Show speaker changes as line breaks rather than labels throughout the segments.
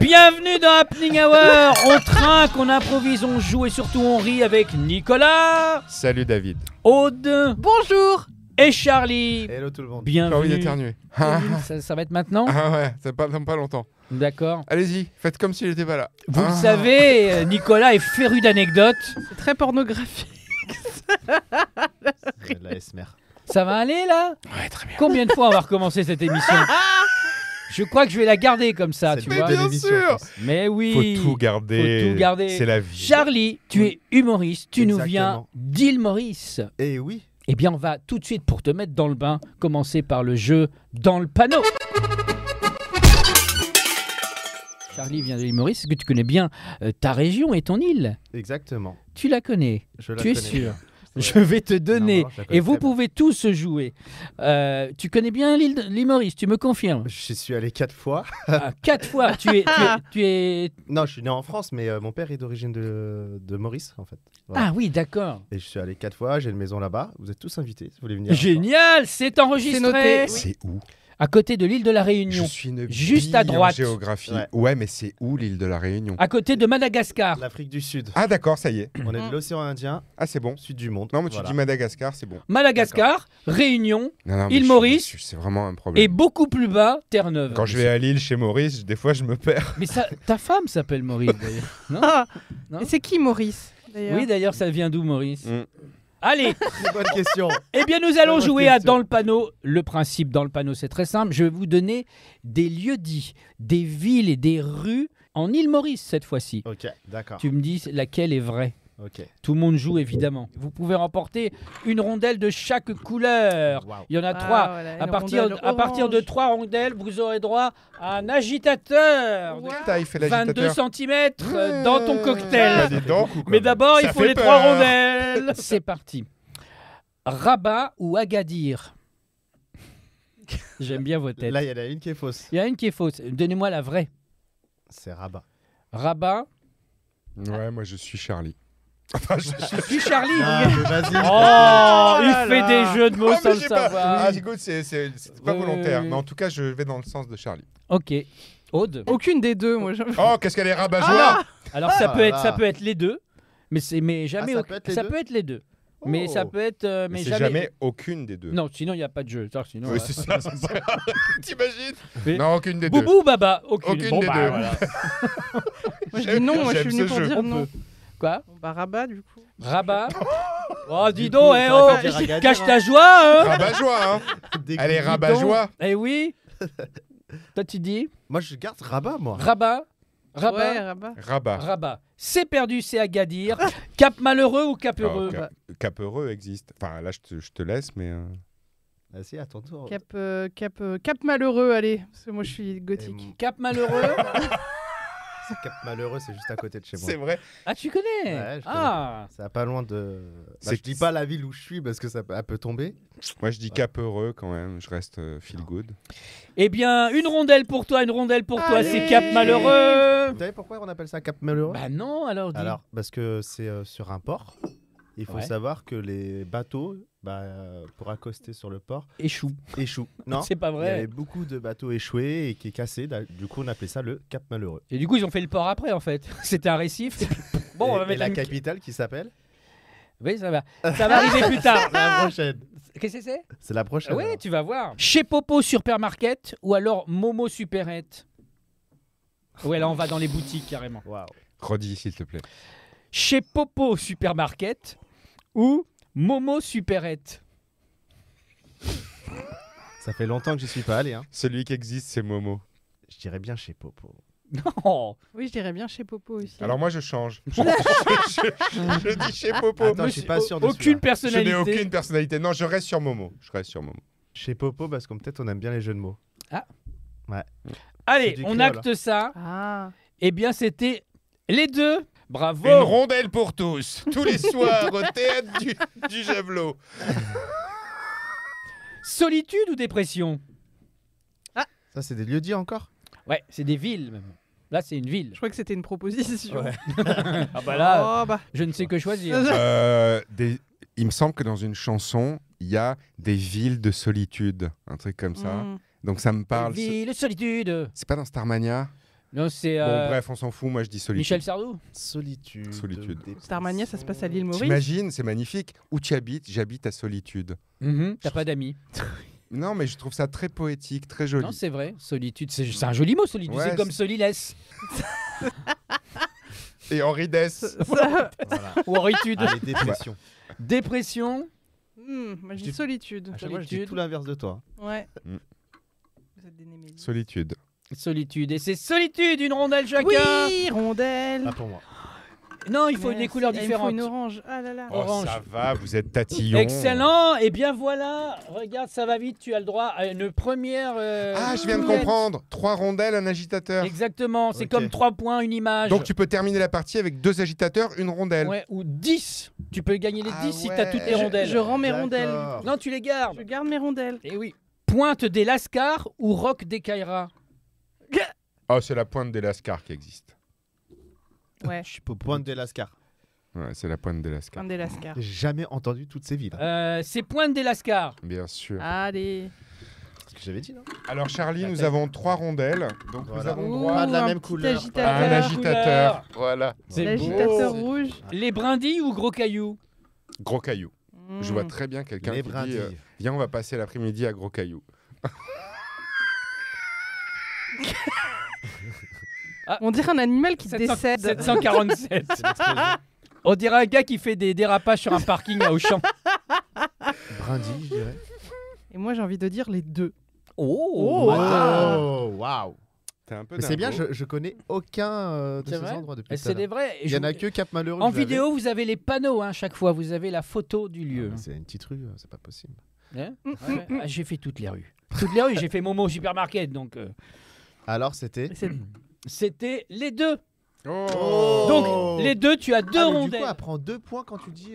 Bienvenue dans Happening Hour. On trinque, on improvise, on joue et surtout on rit avec Nicolas.
Salut David.
Aude.
Bonjour.
Et Charlie.
Hello tout le monde.
J'ai envie
Bienvenue.
d'éternuer.
Ça va être maintenant?
Ah ouais, ça pas dans pas longtemps.
D'accord.
Allez-y, faites comme s'il était pas là.
Vous le savez, Nicolas est féru d'anecdotes.
C'est très pornographique.
De la SMR.
Ça va aller là?
Ouais, très bien.
Combien de fois on va recommencer cette émission? Je crois que je vais la garder comme ça, tu
Mais
vois.
bien sûr.
Mais oui.
Faut tout garder.
Faut tout garder.
C'est la vie.
Charlie, tu es humoriste, tu nous viens
Exactement.
d'Île Maurice.
Et oui.
Eh bien, on va tout de suite, pour te mettre dans le bain, commencer par le jeu dans le panneau. Charlie vient de l'île Maurice. Est-ce que tu connais bien ta région et ton île?
Exactement.
Tu la connais?
Je la
Tu es
connais
sûr?
bien.
Je vais te donner.
Non, je la connais
Et vous
très bien.
pouvez tous jouer. Tu connais bien l'île Maurice, tu me confirmes?
J'y suis allé 4 fois.
4 fois. Tu es...
Non, je suis né en France, mais mon père est d'origine de Maurice, en fait. Voilà.
Ah oui, d'accord.
Et je suis allé 4 fois, j'ai une maison là-bas. Vous êtes tous invités si vous voulez venir.
Génial, c'est enregistré.
C'est noté.
C'est où?
À côté de l'île de la
Je
Réunion.
suis une
Juste à
bille en
droite.
géographie.
Ouais.
Ouais, mais c'est où l'île de la Réunion?
À côté de Madagascar.
L'Afrique du Sud.
Ah d'accord, ça y est.
On est de l'océan Indien,
Ah c'est bon.
sud du monde.
Non mais tu
Voilà.
dis Madagascar, c'est bon.
Madagascar, Réunion
Non, mais
Île
je-
Maurice.
C'est vraiment un problème.
et beaucoup plus bas, Terre-Neuve.
Quand je vais à l'île chez Maurice, des fois je me perds.
Mais ça, ta femme s'appelle Maurice d'ailleurs. Non,
Ah.
Non.
Et c'est qui Maurice d'ailleurs?
Oui, d'ailleurs, ça vient d'où, Maurice?
Mm.
Allez,
C'est bonne question.
eh bien, nous allons
Bonne
jouer à
question.
Dans le panneau. Le principe dans le panneau, c'est très simple. Je vais vous donner des lieux-dits, des villes et des rues en île Maurice cette fois-ci.
Ok, d'accord.
Tu me dis laquelle est vraie.
Ok.
Tout le monde joue évidemment. Vous pouvez remporter une rondelle de chaque couleur.
Waouh.
Il y en a
Ah,
3.
voilà,
À
une
partir,
rondelle
à partir de
orange.
3 rondelles, vous aurez droit à un agitateur de
Ouais.
Taille fait
22
l'agitateur.
cm dans ton cocktail.
Bah, dis donc.
Mais d'abord, il
Ça
faut
fait
les
peur.
3 rondelles. C'est parti. Rabat ou Agadir? J'aime bien vos têtes.
Là, il y en a une qui est fausse.
Il y a une qui est fausse. Donnez-moi la vraie.
C'est Rabat.
Rabat.
Ouais, moi je suis Charlie. Enfin, je
Je suis Charlie.
Ah, mais vas-y.
Oh, il
là
fait
là.
des jeux de mots
Ah,
sans
mais
le
j'ai pas-
savoir.
Ah, écoute, c'est pas
Oui,
volontaire.
oui, oui.
Mais en tout cas, je vais dans le sens de Charlie.
Ok. Aude.
Aucune des deux, moi.
Oh, qu'est-ce qu'elle est rabat-joie!
Alors ça
Ah
peut être,
là.
ça peut être les deux, mais jamais.
ça
aucun-
peut être les
ça
deux
peut être les deux. Mais
Oh.
ça peut être, mais
Mais c'est
jamais.
jamais aucune des deux.
Non, sinon il n'y a pas de jeu. Alors, sinon,
Oui, c'est ça. T'imagines?
Mais-
Non, aucune des deux.
Boubou ou Baba? Aucune.
Aucune
Bon,
des
bah,
deux.
voilà.
Moi, je dis non, moi, je
J'aime
suis venu
ce
pour
jeu.
dire
On
non.
peut. Quoi?
Bon, bah, Rabat, du coup.
Rabat. Oh, dis
Du
donc,
coup,
eh,
t'aurais
oh,
pu dire Agadir,
cache
hein.
ta joie, hein.
Rabat-joie, hein!
Des
Elle est
coups de
rabat-joie!
Eh oui. Toi tu dis
Moi, je garde Rabat, moi.
Rabat. Rabat.
Ouais, Rabat.
Rabat.
Rabat. C'est perdu, c'est Agadir. Cap malheureux ou Cap heureux?
Oh, Cap heureux existe. Enfin, là, je te laisse, mais.
Ah, si, à ton tour.
Cap malheureux, allez. Parce que moi, je suis
Et
gothique.
mon-
Cap malheureux.
Cap malheureux, c'est juste à côté de chez moi.
C'est vrai.
Ah, tu connais?
Ouais, je
Ah.
C'est pas loin de.
C'est-
Je dis pas la ville où je suis parce que elle peut tomber.
Moi, je dis cap heureux quand même. Je reste feel good.
Eh bien, une rondelle pour toi, une rondelle pour toi, c'est
Allez.
Cap malheureux.
Vous savez pourquoi on appelle ça Cap malheureux?
Bah non, alors dis.
Alors, parce que c'est sur un port. Il faut
Ouais.
savoir que les bateaux, pour accoster sur le port,
Échoue.
échouent. Non,
C'est pas
il y avait
vrai.
beaucoup de bateaux échoués et qui est cassé. Du coup, on appelait ça le Cap malheureux.
Et du coup, ils ont fait le port après, en fait. C'était un récif. et puis, bon, on va
et
mettre
la
une-
capitale qui s'appelle
Oui, ça va. Ça va arriver plus tard.
La prochaine.
Qu'est-ce que c'est?
C'est la prochaine.
Oui,
alors.
tu vas voir. Chez Popo Supermarket ou alors Momo Supérette? Ouais, là, on va dans les boutiques carrément.
Waouh.
Redis, s'il te plaît.
Chez Popo Supermarket ou Momo Supérette?
Ça fait longtemps que j'y suis pas allé. Hein.
Celui qui existe, c'est Momo.
Je dirais bien chez Popo.
Non.
Oui, je dirais bien chez Popo aussi.
Alors moi, je change. Je dis chez Popo.
Attends, je suis pas sûr de
Aucune
celui-là.
Je
personnalité.
n'ai aucune personnalité. Non, je reste sur Momo. Je reste sur Momo.
Chez Popo parce qu'on peut-être on aime bien les jeux de mots.
Allez,
C'est du
on
créole.
acte ça.
Ah.
Eh bien, c'était les deux. Bravo.
Une rondelle pour tous, tous les soirs au théâtre du Javelot.
Solitude ou dépression?
Ça, c'est des lieux dits encore?
Ouais, c'est des villes même. Là, c'est une ville.
Je crois que c'était une proposition.
Ouais.
Ah bah là,
Oh, bah.
je ne sais que choisir.
Il me semble que dans une chanson, il y a des villes de solitude, un truc comme ça.
Mm.
Donc ça me parle.
Ville, solitude.
C'est pas dans Starmania.
Non, c'est
Bon, bref, on s'en fout. Moi, je dis solitude.
Michel Sardou.
Solitude.
Starmania, ça se passe à l'île Maurice.
T'imagines, c'est magnifique. Où tu habites? J'habite à Solitude.
T'as pas d'amis.
Non, mais je trouve ça très poétique, très joli.
Non, c'est vrai. Solitude, c'est un joli mot, solitude.
Ouais,
c'est comme
c'est-
solilès.
Et Henri Dess.
Voilà.
Ou horritude.
Allez, dépression.
Dépression.
Moi, je dis solitude.
À chaque fois, je dis
Solitude.
tout l'inverse de toi.
Ouais.
Mm.
Vous êtes des némésis.
Solitude.
Solitude. Et c'est solitude, une rondelle chacun.
Oui, rondelle.
Pas pour moi.
Non, il faut des couleurs
Il me faut
différentes.
une orange. Ah là là.
Oh,
Orange.
ça va, vous êtes tatillon.
Excellent. Et bien voilà. Regarde, ça va vite. Tu as le droit à une première.
Ah, je viens de
roulette.
comprendre. 3 rondelles, un agitateur.
Exactement. C'est
Ok.
comme 3 points, une image.
Donc tu peux terminer la partie avec 2 agitateurs, une rondelle.
Ouais, ou 10. Tu peux gagner les 10
Ah
si
ouais.
tu as toutes les rondelles.
Je rends mes rondelles.
D'accord.
Non, tu les gardes.
Je garde mes rondelles.
Eh oui. Pointe des Lascars ou Roc des Caïras.
Oh, c'est la pointe des Lascars qui existe.
Ouais.
Je suis au point de Lascar.
Ouais, c'est la pointe des Lascars.
Un des Lascars.
J'ai jamais entendu toutes ces villes.
C'est Pointe des Lascars.
Bien sûr.
Allez.
C'est ce que j'avais dit, non
Alors Charlie,
La
nous
tête.
avons 3 rondelles. Donc nous
Voilà.
avons
Ouh,
droit
Pas de la
un
même
petit
couleur.
à
agitateur.
un agitateur. Voilà.
C'est
L'agitateur
beau.
rouge.
Les brindilles ou gros cailloux.
Gros caillou. Je
Mm.
vois très bien quelqu'un
Les
qui dit
brindilles.
viens, on va passer l'après-midi à Gros Caillou.
On dirait un animal qui
700
décède.
747.
C'est l'explosion.
On dirait un gars qui fait des dérapages sur un parking à Auchan.
Brindille, je dirais.
Et moi, j'ai envie de dire les deux.
Oh,
Oh, waouh.
T'es un peu
Mais c'est bien,
dingo.
je connais aucun de
C'est
ces
vrai
endroits depuis
Et
tout à
c'est des
l'heure.
vrais.
Il y en a que Cap Malheureux.
En
que je l'avais.
vidéo, vous avez les panneaux, hein, chaque fois. Vous avez la photo du lieu.
Ah, c'est une petite rue, c'est pas possible.
Hein Ouais. Ah, j'ai fait toutes les rues. Toutes les rues, j'ai fait Momo Supermarket. Donc,
Alors, c'était.
Et c'est-
c'était les deux.
Oh.
Donc, les deux, tu as deux
Ah, mais du
rondelles.
coup, elle prend 2 points quand tu dis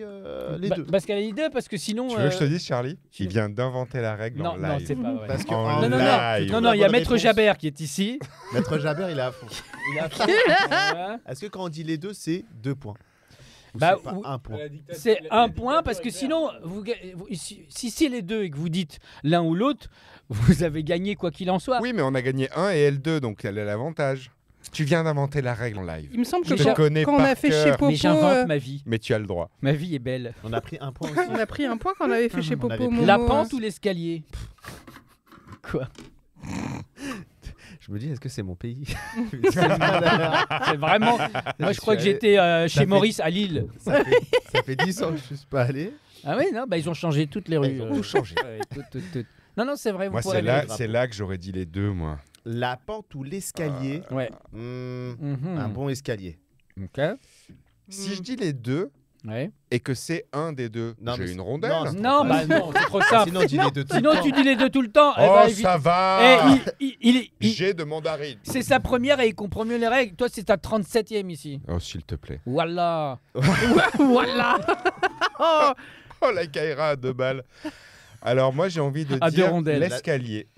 les
Bah,
deux.
Parce qu'elle a dit deux, parce que sinon.
Tu veux que je te dise, Charlie Il vient d'inventer la règle
Non,
en
non,
live.
c'est pas vrai.
Parce que
En
en
Non, non,
live.
non, non, il y a
bonne
Maître
réponse.
Jabert qui est ici.
Maître Jabert, il est à fond.
Il a fait-
Est-ce que quand on dit les deux, c'est 2 points? Ou
Bah,
c'est pas
ou-
1 point.
C'est un point parce que sinon, si c'est les deux et que vous dites l'un ou l'autre, vous avez gagné quoi qu'il en soit.
Oui, mais on a gagné 1 et L2, donc elle a l'avantage. Tu viens d'inventer la règle en live.
Il me semble
Je
que
te
connais
quand on
par
a fait
cœur.
chez Popo,
Mais j'invente ma vie.
Mais tu as le droit.
Ma vie est belle.
On a pris 1 point aussi.
on a pris un point quand on avait fait chez
On
Popo.
avait pris
Momo.
La pente ou l'escalier. Quoi?
Je me dis, est-ce que c'est mon pays?
C'est vraiment. Moi, je crois que j'étais chez
fait-
Maurice à Lille.
Ça fait 10 ans que je suis pas allé.
Ah oui, non, bah, ils ont changé toutes les rues.
Ils ont tout changé.
Ouais, tout. Non, non, c'est vrai. Vous
Moi,
pourrez
c'est
aller-
là que j'aurais dit les deux, moi.
La pente ou l'escalier?
Ouais.
Un bon escalier.
Ok.
Si je dis les deux
Ouais.
et que c'est un des deux,
Non, mais
j'ai
c'est-
une rondelle.
non, c'est-
Non, bah non, c'est trop
Ah,
simple.
sinon, dis les deux tout le
Sinon,
temps.
tu dis les deux tout le temps. Eh
Oh,
bah, évite-
ça va
Eh, il-
J'ai de mandarine.
C'est sa première et il comprend mieux les règles. Toi, c'est ta 37e ici.
Oh, s'il te plaît.
Voilà.
Voilà. Oh,
Oh, la Kaira à 2 balles. Alors, moi, j'ai envie de
À deux
dire
rondelles.
l'escalier.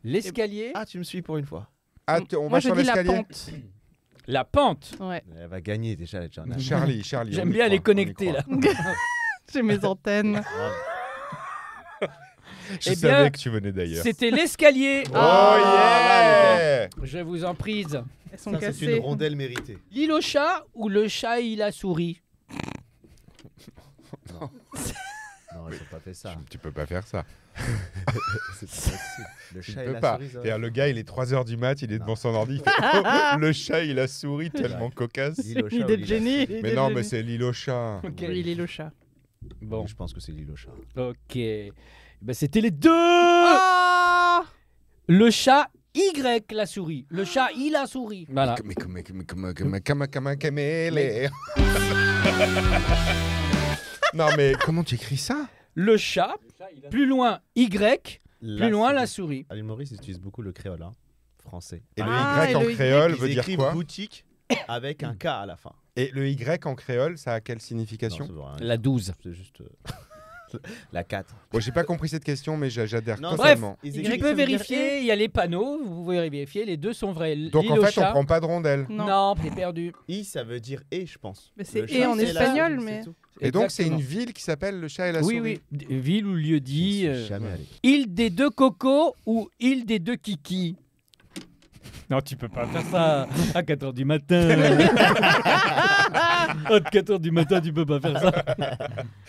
L'escalier,
Ah, tu me suis pour une fois.
Ah, on
moi
va
je
sur
dis la
l'escalier
pente.
la pente.
Ouais.
Elle va gagner déjà, la Joanna.
Charlie.
J'aime
on y
bien les
croit, on y
connecter là.
croit.
J'ai mes antennes.
Je
Eh
savais
bien,
que tu venais d'ailleurs.
C'était l'escalier.
Oh,
Ah,
yeah
Je vous en prise.
Elles sont
Ça, c'est
cassées.
une rondelle méritée.
L'île au chat ou le chat il a souris.
Non, ils ont pas fait ça.
Tu peux pas faire ça.
C'est pas possible. Le
Tu
chat
ne
et
peux
la
pas.
souris, ça va.
C'est-à-dire, le gars, il est 3h du mat, il est
Non.
devant son ordi, il fait oh, le chat, il a souri tellement cocasse.
L'île au
Une
chat ou
idée de
l'île à
génie.
souris.
Mais non, mais c'est l'île au chat.
Ok.
Oui, il est le chat.
Bon,
Je pense que c'est l'île au chat.
ok. Ben, c'était les deux.
Oh
Le chat Y la souris. Le chat il a souris. Voilà.
Non, mais comment tu écris ça?
Le chat, plus loin Y, plus loin la souris.
À l'île Maurice, ils utilisent beaucoup le créole, hein, français.
Et
Ah,
le
et
Y en
le Y,
créole
Ils
veut dire
écrivent
quoi?
boutique avec un K à la fin.
Et le Y en créole, ça a quelle
Non,
signification?
ça veut rien
La
dire.
12.
C'est juste
La 4.
Bon, j'ai pas compris cette question, mais j'adhère
Non,
totalement.
Ils
Tu
écrivent-
peux
ça veut dire
vérifier, il y a les panneaux, vous pouvez vérifier, les deux sont vrais.
Donc
L'île
en
au
fait,
chat.
on prend pas de rondelle.
Non, t'es perdu.
I, ça veut dire et, je pense.
Mais c'est
Le
et
chat,
en
c'est la
espagnol,
souris,
mais.
c'est tout.
Et donc, c'est
Exactement.
une ville qui s'appelle le chat et la
Oui,
souris.
oui, ville ou lieu dit.
Je suis jamais allé.
Île des deux cocos ou île des deux kikis? Non, tu peux pas faire ça à 4h du matin. À 4h du matin, tu peux pas faire ça.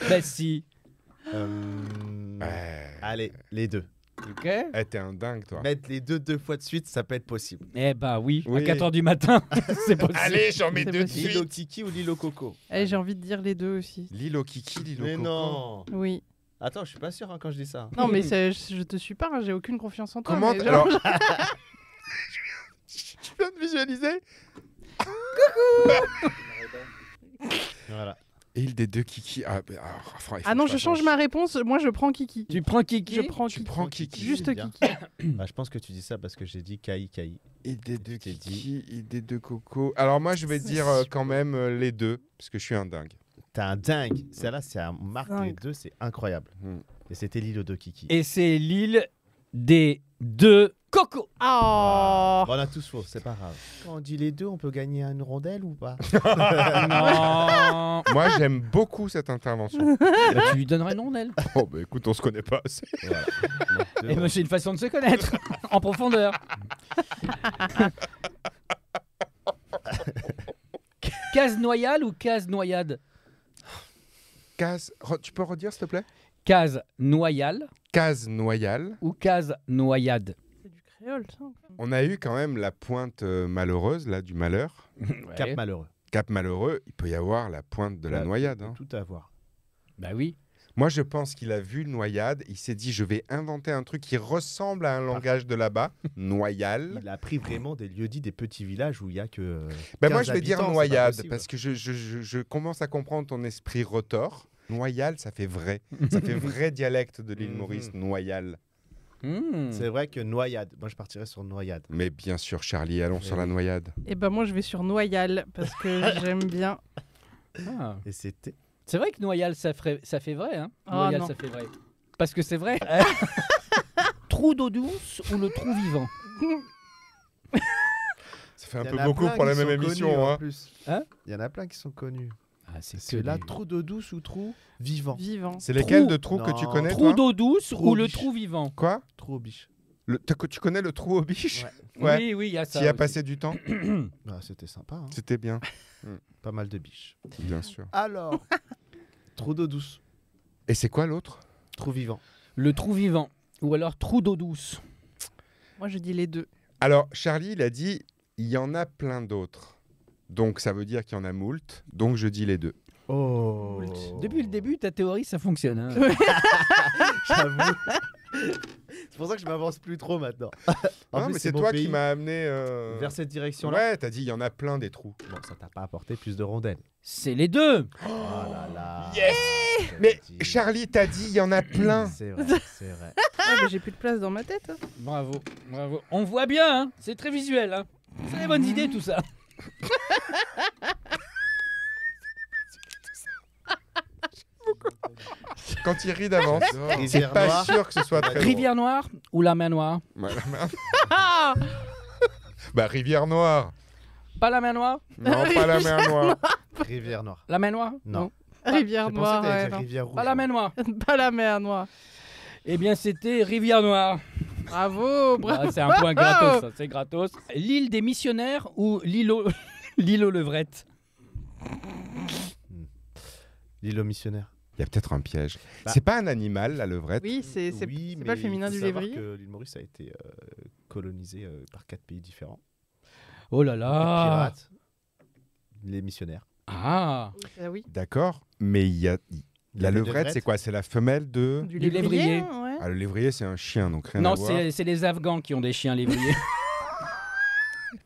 Bah si.
Allez, les deux.
Ok.
Eh, t'es un dingue, toi.
Mettre les deux fois de suite, ça peut être possible.
Eh bah oui,
Oui.
à 4h du matin, c'est possible.
Allez, j'en mets
C'est
deux de
possible.
L'île au
suite.
kiki ou l'île au coco?
Allez, j'ai envie de dire les deux aussi.
L'île au kiki, l'île au
Mais
coco.
non.
Oui.
Attends, je suis pas sûr hein, quand je dis ça.
Non, mais je te suis pas, hein, j'ai aucune confiance en toi.
Comment
mais
t-
genre-
alors Je viens de visualiser.
Voilà.
Île des deux kiki. Ah, bah, il faut
Ah non,
que
je change ma réponse. Moi, je prends Kiki.
Tu prends Kiki.
Je prends
Tu
Kiki.
prends kiki.
Juste
bien.
Kiki.
Bah, je pense que tu dis ça parce que j'ai dit Kai.
Île des deux
t'ai
kiki, île des deux cocos. Alors moi, je vais
C'est
dire quand même les deux, parce que je suis un dingue.
T'es un dingue. Celle-là, c'est un marque les
Dingue.
deux, c'est incroyable.
Hmm.
Et c'était l'île aux deux kiki.
Et c'est l'île des deux cocos.
Oh
Bon, on a tous faux, c'est pas grave. Quand on dit les deux, on peut gagner une rondelle ou pas?
Non.
Moi, j'aime beaucoup cette intervention.
Bah, tu lui donnerais non, elle.
Oh, bah écoute, on se connaît pas assez.
Voilà. Donc, deux
Et ben, c'est une façon de se connaître en profondeur. Case noyale ou case noyade?
Tu peux redire, s'il te plaît?
Case noyale
Case noyale.
ou case noyade?
C'est du créole, ça.
On a eu quand même la pointe malheureuse, là, du malheur.
Cap malheureux.
Cap malheureux, il peut y avoir la pointe de la noyade. hein.
Tout à voir.
Bah oui.
Moi, je pense qu'il a vu noyade. Il s'est dit, je vais inventer un truc qui ressemble à un langage de là-bas. Noyal.
Il a pris vraiment des lieux-dits, des petits villages où il y a que.
Ben moi,
15
je vais dire
habitants, c'est pas
noyade,
possible.
parce que je commence à comprendre ton esprit retors. Noyal, ça fait vrai. Ça fait vrai dialecte de l'île Maurice, noyal.
Hmm.
C'est vrai que noyade. Moi, je partirais sur noyade.
Mais bien sûr, Charlie, allons sur la noyade.
Et ben moi, je vais sur Noyal parce que j'aime bien.
Ah.
Et c'était.
C'est vrai que noyal, ça fait vrai. Hein.
Oh,
Noyal,
non.
ça fait vrai. Parce que c'est vrai. Trou d'eau douce ou le trou vivant?
Ça fait un
Il y
peu
en a
beaucoup
plein
pour la
qui
même
sont
émission.
connus, en
Hein.
plus.
Hein
Il y en a plein qui sont connus.
Ah, c'est
C'est là, trou d'eau douce ou trou vivant?
Vivant.
C'est lesquels
Trou-
de trous que tu
Non.
connais,
Trou
toi
d'eau douce
Trou
ou le
biche.
trou vivant?
Quoi
Trou aux biches.
Tu connais le trou aux biches?
Ouais.
Ouais.
Oui, oui, il y a ça.
Tu y as
aussi.
passé du temps?
Ah, c'était sympa. hein.
C'était bien,
Pas mal de biches.
bien sûr.
Alors, trou d'eau douce.
Et c'est quoi l'autre?
Trou vivant.
Le trou vivant ou alors trou d'eau douce.
Moi, je dis les deux.
Alors, Charlie, il a dit, il y en a plein d'autres. Donc, ça veut dire qu'il y en a moult. Donc, je dis les deux.
Oh.
Depuis le début, ta théorie, ça fonctionne. Hein.
J'avoue. C'est pour ça que je m'avance plus trop maintenant. En
Non,
plus,
mais c'est
mon
toi
pays.
qui m'as amené...
Vers cette direction-là.
Ouais, t'as dit, il y en a plein des trous.
Bon, ça t'a pas apporté plus de rondelles.
C'est les deux.
Oh là là.
Yes.
Je
Mais
te dis.
Charlie, t'as dit, il y en a plein.
C'est vrai, c'est vrai.
Ah, mais j'ai plus de place dans ma tête. hein.
Bravo, bravo. On voit bien, hein. C'est très visuel. Hein. C'est des bonnes idées tout ça.
Quand il rit d'avance, c'est
Rivière
pas
Noire.
sûr que ce soit très drôle.
Rivière Noire ou la mer Noire?
Voilà. Bah, Rivière Noire.
Pas la mer Noire?
Non, pas la mer Noire.
Rivière Noire.
La mer Noire?
Non.
Rivière
Je pensais
Noire,
que t'allais
ouais,
dire
non.
Rivière Rouge.
Pas la mer Noire.
Pas la mer Noire.
Eh bien, c'était Rivière Noire.
Bravo, bravo.
Ah, c'est un point gratos, ça, c'est gratos. L'île des missionnaires ou l'île aux levrettes?
L'île aux missionnaires.
Il y a peut-être un piège.
Bah.
C'est pas un animal, la levrette?
Oui, c'est
Oui,
pas le féminin
il faut
du
savoir
lévrier.
que l'île Maurice a été colonisée par 4 pays différents.
Oh là
Les
là.
pirates, les missionnaires.
Ah.
Ah oui.
D'accord, mais il y a... La
Les
levrette,
levrettes.
c'est quoi? C'est la femelle de...
Du
Du lévrier.
ouais.
Ah, le lévrier, c'est un chien, donc rien à
Non,
voir.
c'est les Afghans qui ont des chiens lévriers.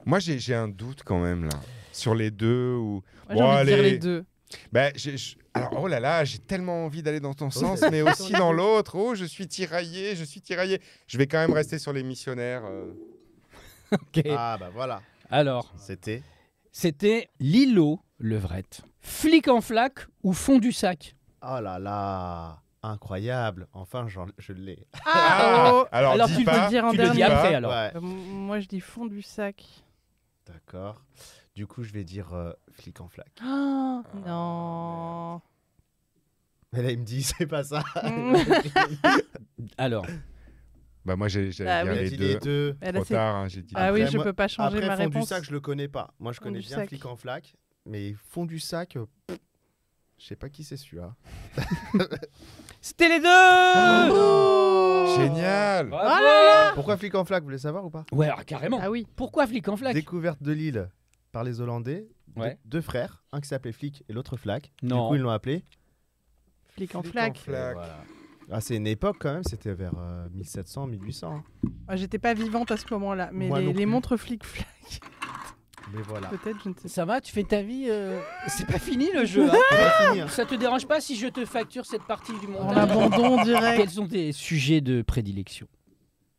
Moi, j'ai un doute quand même, là. Sur les deux ou...
Moi, j'ai envie de dire les deux.
Ben, alors, oh là là, j'ai tellement envie d'aller dans ton sens,
c'est-
mais aussi dans l'autre. Oh, je suis tiraillé, je suis tiraillé. Je vais quand même rester sur les missionnaires.
Ok.
Ah bah voilà.
Alors,
C'était.
l'îlot levrette. Flic en flac ou fond du sac?
Oh là là.
Incroyable. Enfin, je l'ai.
Ah,
Alors,
Alors,
dis
tu
peux
pas,
le dire en
Tu le dis
dernier.
après, alors.
Ouais.
Moi, je dis fond du sac.
D'accord. Du coup, je vais dire flic en flac.
Ah, non.
Mais là, il me dit, c'est pas ça.
Alors,
Bah moi j'allais
Ah
dire
oui.
Il a
les
dit
deux.
les deux.
Elle a
Trop
ses-
tard, hein, j'ai dit.
Ah oui,
Après,
je
moi-
peux pas changer
Après,
ma
fond du
réponse.
sac, je le connais pas. Moi, je
Fond
connais
du
bien
sac.
flic en flac. Mais fond du sac, je sais pas qui c'est celui-là.
c'était les deux.
Génial.
Bravo.
Pourquoi flic en flac, vous voulez savoir ou pas?
Ouais, alors, carrément.
Ah oui.
Pourquoi flic en flac?
Découverte de l'île par les Hollandais.
Ouais.
Deux frères, un qui s'appelait Flic et l'autre Flac.
Non.
Du coup, ils l'ont appelé.
Flic en
Flic
flac.
en flac.
Voilà. Ah, c'est une époque quand même, c'était vers 1700, 1800. hein.
Ah, j'étais pas vivante à ce moment-là, mais
Moi non
les
plus.
montres flic-flac,
Mais voilà.
peut-être, je ne sais
Ça va, tu fais ta vie. C'est pas fini le jeu. hein.
C'est pas fini, hein.
Ça te dérange pas si je te facture cette partie du
pas. En
montage?
abandon direct.
Quels sont tes sujets de prédilection?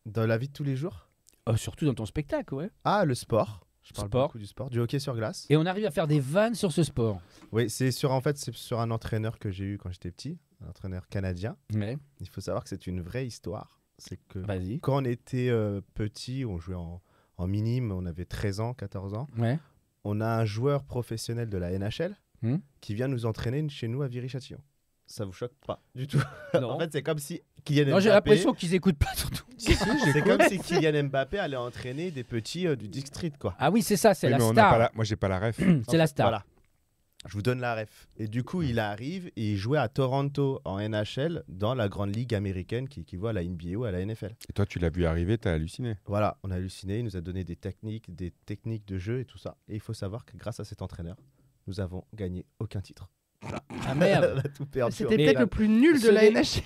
Dans la vie de tous les jours.
Surtout dans ton spectacle, ouais.
Ah, le sport. Je parle
Sport.
beaucoup du sport, du hockey sur glace.
Et on arrive à faire des vannes sur ce sport.
Oui, c'est sur un entraîneur que j'ai eu quand j'étais petit, un entraîneur canadien.
Ouais,
Il faut savoir que c'est une vraie histoire. C'est que
vas-y.
quand on était petit, on jouait en minime, on avait 13 ans, 14 ans.
Ouais.
On a un joueur professionnel de la NHL
Hmm.
qui vient nous entraîner chez nous à Viry-Châtillon. Ça vous choque pas du tout?
Non.
En fait, c'est comme si Kylian
Non, j'ai
Mbappé...
l'impression qu'ils écoutent pas surtout.
C'est comme si Kylian Mbappé allait entraîner des petits du district, quoi.
Ah oui, c'est ça, c'est
Oui,
la
mais on n'a
star.
pas la- Moi j'ai pas la ref.
C'est la star.
Voilà. Je vous donne la ref. Et du coup, il arrive et il jouait à Toronto en NHL dans la grande ligue américaine qui équivaut à la NBA ou à la NFL.
Et toi tu l'as vu arriver, t'as halluciné.
Voilà, on a halluciné, il nous a donné des techniques de jeu et tout ça. Et il faut savoir que grâce à cet entraîneur, nous avons gagné aucun titre.
Ah merde.
On a tout perdu.
C'était
Mais
peut-être
là-
le plus nul de
ce
la
n'est-
NHL.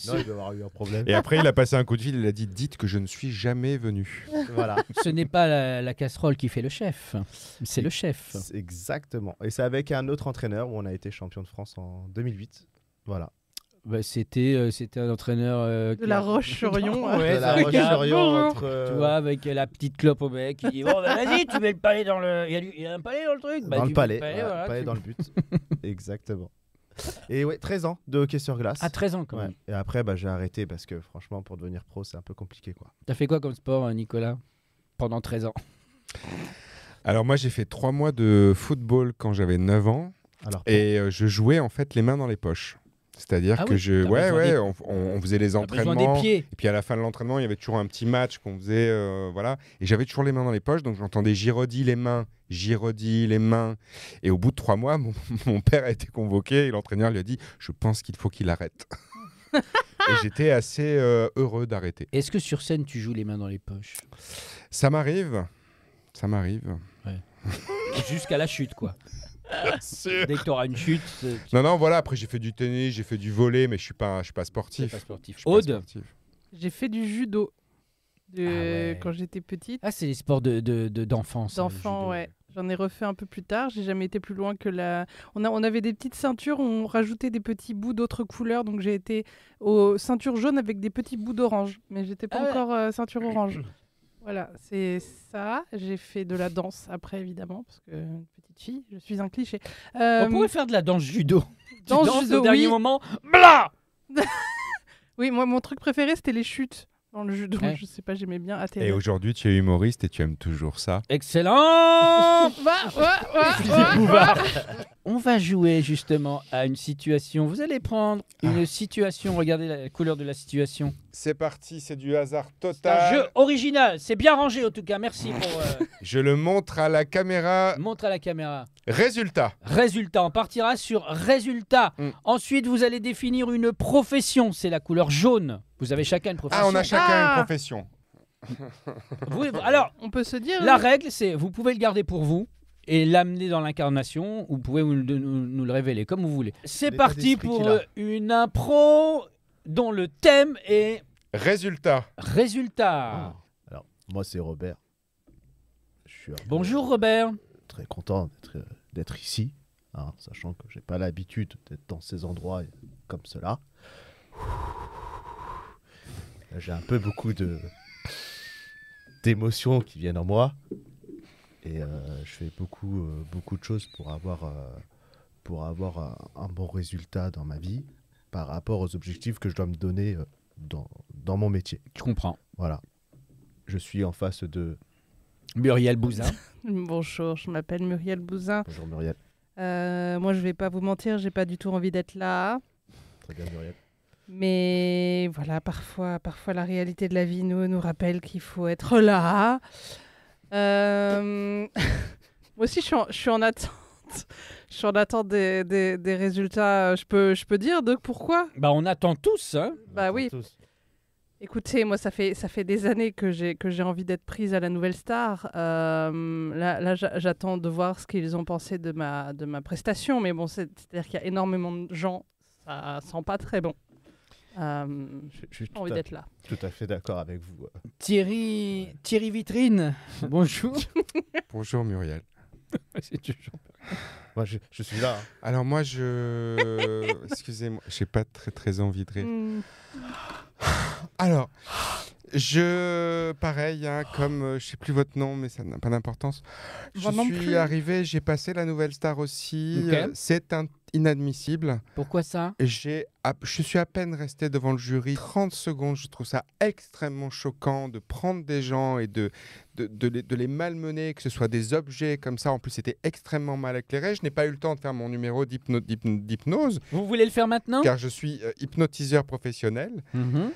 Non, il doit avoir eu un problème.
Et après il a passé un coup de fil, il a dit dites que je ne suis jamais venu.
Voilà,
Ce n'est pas la casserole qui fait le chef, c'est le chef.
c'est exactement. Et c'est avec un autre entraîneur où on a été champion de France en 2008. Voilà.
Bah, c'était un entraîneur
De la Roche-sur-Yon.
Ouais,
De la
ça
Roche-sur-Yon
regarde.
entre,
Tu vois, avec la petite clope au bec, qui dit bon, bah, vas-y, tu mets le palais dans le. Il y a un palais dans le truc. Bah,
dans
tu
le
mets
palais,
palais,
voilà,
voilà,
palais
tu-
dans le but. Exactement. Et ouais, 13 ans de hockey sur glace.
À 13 ans quand
Ouais.
même.
Et après, bah, j'ai arrêté parce que franchement, pour devenir pro, c'est un peu compliqué, quoi.
T'as fait quoi comme sport, Nicolas? Pendant 13 ans.
Alors moi j'ai fait 3 mois de football quand j'avais 9 ans
Alors,
et je jouais en fait les mains dans les poches. C'est-à-dire
Ah
que
oui,
je...
t'as
Ouais,
besoin
ouais,
des-
on faisait les
T'as besoin
entraînements.
des pieds.
Et puis à la fin de l'entraînement, il y avait toujours un petit match qu'on faisait, voilà. Et j'avais toujours les mains dans les poches, donc j'entendais Giraudy les mains, Giraudy les mains. Et au bout de 3 mois, mon père a été convoqué et l'entraîneur lui a dit je pense qu'il faut qu'il arrête. Et j'étais assez heureux d'arrêter.
Est-ce que sur scène, tu joues les mains dans les poches?
Ça m'arrive, ça m'arrive.
Jusqu'à la chute, quoi. Dès que tu auras une chute, tu
Non, non, voilà. Après, j'ai fait du tennis, j'ai fait du volley, mais je suis pas
n'es
sportif.
pas sportif.
Je suis pas
Aude?
sportif.
J'ai fait du judo
ouais.
quand j'étais petite.
Ah, c'est les sports d'enfance. hein, le
D'enfant,
judo.
ouais. J'en ai refait un peu plus tard. J'ai jamais été plus loin que la. On avait des petites ceintures, on rajoutait des petits bouts d'autres couleurs. Donc j'ai été aux ceintures jaunes avec des petits bouts d'orange. Mais j'étais pas
Ah ouais.
encore ceinture orange. Voilà, c'est ça. J'ai fait de la danse après, évidemment, parce que petite fille, je suis un cliché.
On pourrait faire de la danse judo. Tu
danse
danses
judo,
au dernier
oui.
moment. Blah.
Oui, moi, mon truc préféré, c'était les chutes dans le judo.
Ouais.
Je sais pas, j'aimais bien
Et
atterrir.
aujourd'hui, tu es humoriste et tu aimes toujours ça.
Excellent.
Philippe
Bouvard. On va jouer justement à une situation. Vous allez prendre une situation. Regardez la couleur de la situation.
C'est parti, c'est du hasard
C'est un
total.
jeu original. C'est bien rangé en tout cas. Merci pour.
Je le montre à la caméra.
Montre à la caméra.
Résultat.
Résultat. On partira sur résultat.
Mm.
Ensuite, vous allez définir une profession. C'est la couleur jaune. Vous avez chacun une profession.
Ah, on a chacun
Ah.
une profession.
Alors,
On peut se dire.
la règle, c'est vous pouvez le garder pour vous et l'amener dans l'incarnation ou vous pouvez nous le révéler comme vous voulez. C'est
L'état
parti
d'esprit
pour
qu'il a.
une impro dont le thème est
Résultat.
résultat.
alors, moi, c'est Robert. Je suis un peu
Bonjour Robert.
très content d'être ici, hein, sachant que j'ai pas l'habitude d'être dans ces endroits comme cela. Là, j'ai un peu beaucoup d'émotions qui viennent en moi et je fais beaucoup de choses pour avoir un bon résultat dans ma vie.
par rapport aux objectifs que je dois me donner dans mon métier.
Je comprends.
Voilà. Je suis en face de...
Muriel Bouzin.
Bonjour, je m'appelle Muriel Bouzin.
Bonjour Muriel.
Moi, je vais pas vous mentir, j'ai pas du tout envie d'être là.
Très bien Muriel.
Mais voilà, parfois la réalité de la vie nous rappelle qu'il faut être là. Moi aussi, je suis en attente. Je suis en attente des résultats. Je peux dire donc pourquoi?
Bah, on attend tous, hein.
Bah oui.
Tous.
Écoutez, moi, ça fait des années que j'ai envie d'être prise à la Nouvelle Star. Là, j'attends de voir ce qu'ils ont pensé de ma prestation. Mais bon, c'est-à-dire qu'il y a énormément de gens. Ça sent pas très bon.
Je suis
J'ai envie d'être là.
tout à fait d'accord avec vous.
Thierry Vitrine. Bonjour.
Bonjour Muriel.
C'est toujours...
Moi, je suis là.
Alors moi, excusez-moi, j'ai pas très envie de rire. Alors, pareil, hein, comme je sais plus votre nom, mais ça n'a pas d'importance. Je
Moi non
suis
plus.
arrivé, j'ai passé la Nouvelle Star aussi.
Ok.
C'est inadmissible.
Pourquoi ça?
Je suis à peine resté devant le jury 30 secondes. Je trouve ça extrêmement choquant de prendre des gens et de les malmener, que ce soit des objets comme ça. En plus, c'était extrêmement mal éclairé. Je n'ai pas eu le temps de faire mon numéro d'hypnose,
Vous voulez le faire maintenant?
car je suis hypnotiseur professionnel.
Mhm.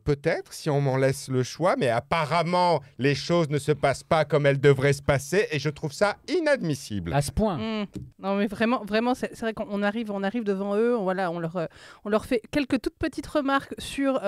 Peut-être, si on m'en laisse le choix, mais apparemment, les choses ne se passent pas comme elles devraient se passer, et je trouve ça inadmissible.
À ce point.
Non, mais vraiment, c'est vrai qu'on arrive devant eux, on leur fait quelques toutes petites remarques sur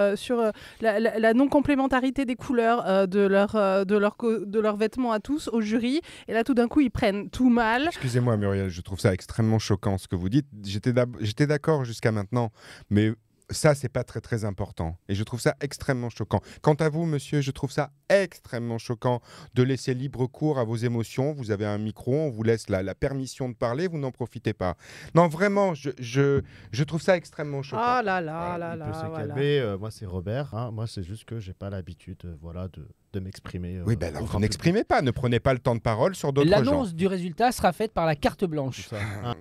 la non-complémentarité des couleurs de leurs vêtements à tous au jury. Et là, tout d'un coup, ils prennent tout mal.
Excusez-moi, Muriel, je trouve ça extrêmement choquant ce que vous dites. J'étais d'accord jusqu'à maintenant, mais ça, c'est pas très important. Et je trouve ça extrêmement choquant. Quant à vous, monsieur, je trouve ça extrêmement choquant de laisser libre cours à vos émotions. Vous avez un micro, on vous laisse la permission de parler, vous n'en profitez pas. Non, vraiment, je trouve ça extrêmement choquant.
Ah là là
Voilà,
là
Il
là.
peut se
voilà.
calmer. Moi, c'est Robert. Hein. Moi, c'est juste que j'ai pas l'habitude de m'exprimer.
Oui, ben alors
au
vous
grand
n'exprimez pas, ne prenez pas le temps de parole sur d'autres gens.
L'annonce du résultat sera faite par la carte
public,
blanche.
tout ça. Hein.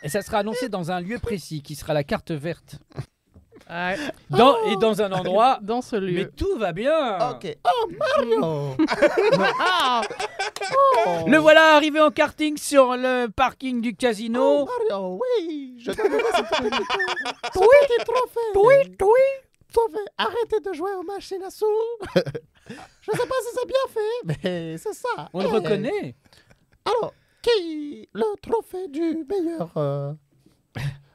Et ça sera annoncé dans un lieu précis, qui sera la carte verte.
Ouais.
Et dans un endroit...
Dans ce lieu.
Mais tout va bien.
Ok. Oh, Mario.
Ah
Le voilà arrivé en karting sur le parking du casino.
Oh, Mario, oui. Je donnerai ce petit trophée.
Oui.
Trophée. Arrêtez de jouer aux machines à sous. Je sais pas si c'est bien fait, mais c'est ça.
On le reconnaît.
Alors, qui le trophée du meilleur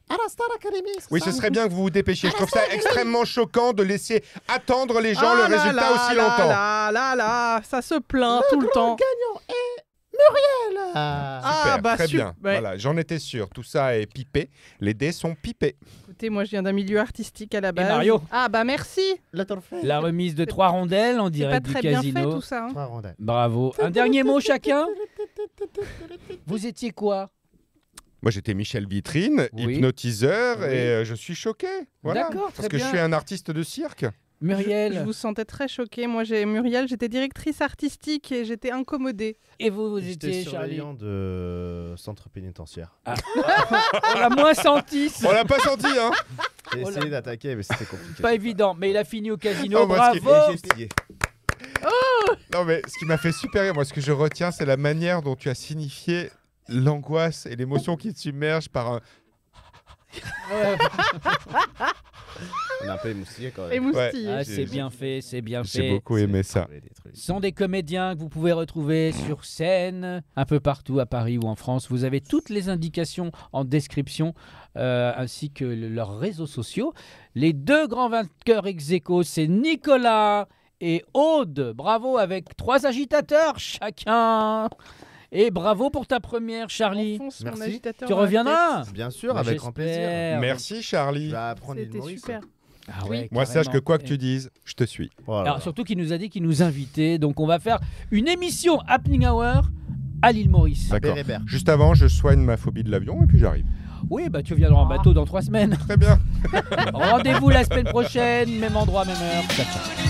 à la Star Academy, c'est
Oui,
ça?
ce serait bien que vous vous dépêchiez. Je trouve ça extrêmement choquant de laisser attendre les gens le
Ah là
résultat
là
aussi
là
longtemps.
là, ça se plaint tout le temps.
Gagnant est Muriel.
Super,
bah,
très bien.
ouais.
Voilà, j'en étais sûr. Tout ça est pipé. Les dés sont pipés.
Écoutez, moi je viens d'un milieu artistique à la base.
Mario.
Ah bah merci.
Le trophée.
La remise de 3 rondelles en
C'est pas
direct du
très bien fait
casino.
tout ça. hein.
3 rondelles.
Bravo. Un dernier mot chacun. Vous étiez quoi?
Moi, j'étais Michel Vitrine,
Oui.
hypnotiseur,
Oui.
et je suis choqué. Voilà.
D'accord,
Parce
très
que
bien.
je suis un artiste de cirque.
Je
Muriel.
vous sentais très choquée. Moi, Muriel, j'étais directrice artistique et j'étais incommodée.
Et vous
J'étais
étiez Charlie.
surveillant de centre pénitentiaire.
On l'a moins senti.
On l'a pas senti, hein.
J'ai
Oh là.
essayé d'attaquer, mais c'était compliqué.
Pas évident, mais il a fini au casino.
Oh, moi, ce qui-
Bravo.
Et j'ai plié.
Non, mais ce qui m'a fait super rire, moi, ce que je retiens, c'est la manière dont tu as signifié l'angoisse et l'émotion qui te submerge par un...
Ouais.
On a un peu émoustillé quand même.
Émoustillée.
Ah,
J'ai-
c'est bien fait, c'est bien
J'ai
fait.
beaucoup aimé ça.
Des trucs.
Ce sont des comédiens que vous pouvez retrouver sur scène, un peu partout à Paris ou en France. Vous avez toutes les indications en description, ainsi que leurs réseaux sociaux. Les deux grands vainqueurs ex aequo, c'est Nicolas et Aude. Bravo, avec 3 agitateurs chacun. Et bravo pour ta première, Charlie.
Enfonce mon
Merci.
agitateur
Tu
dans la
reviendras.
Bien sûr,
Bah,
avec grand plaisir.
j'espère.
Merci,
Je
Charlie.
vais apprendre
tête.
l'île
C'était
Maurice.
super.
Ah ouais,
Moi, sache que
carrément.
quoi que tu dises, je te suis.
Voilà.
Alors surtout qu'il nous a dit qu'il nous invitait, donc on va faire une émission Happening Hour à l'île Maurice.
D'accord.
Bérébert.
Juste avant, je soigne ma phobie de l'avion et puis j'arrive.
Oui, bah tu viendras en bateau dans 3 semaines.
Très bien.
Rendez-vous la semaine prochaine, même endroit, même heure. Ciao, ciao.